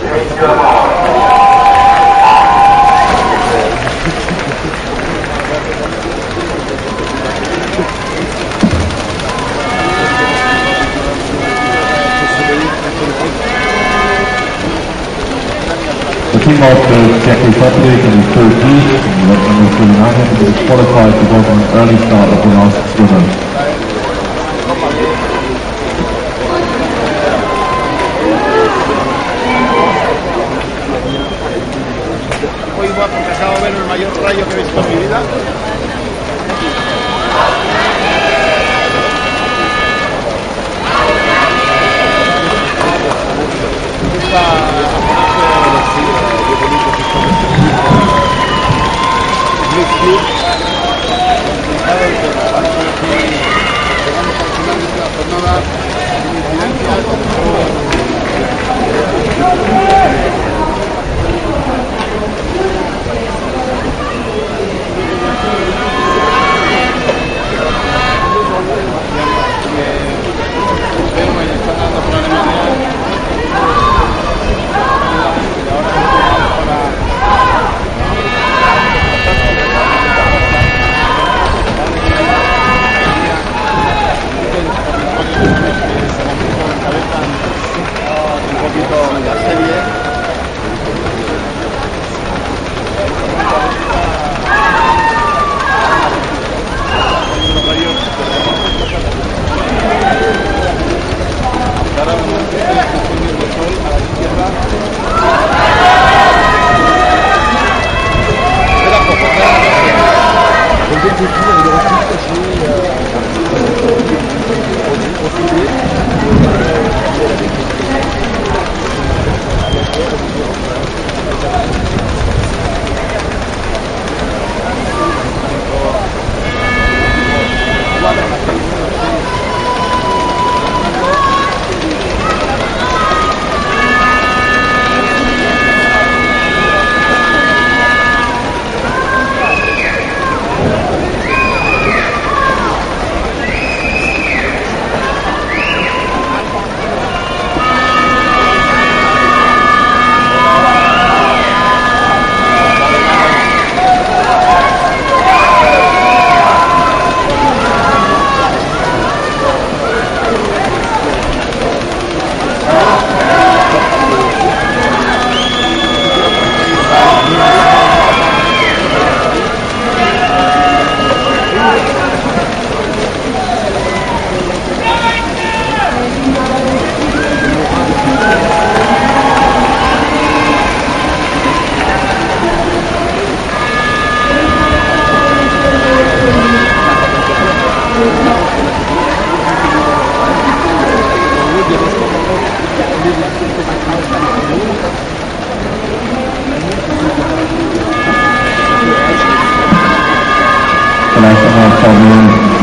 Team of Jackie Patrick and his third heat, number 39, is qualified to go on an early start of the last swimmer. Hoy me ha compensado ver el mayor rayo que he visto en mi vida.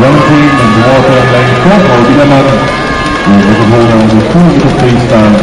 Valentin and Walter lane 4 for Biedermann. The hold on the 2 meter freestyle.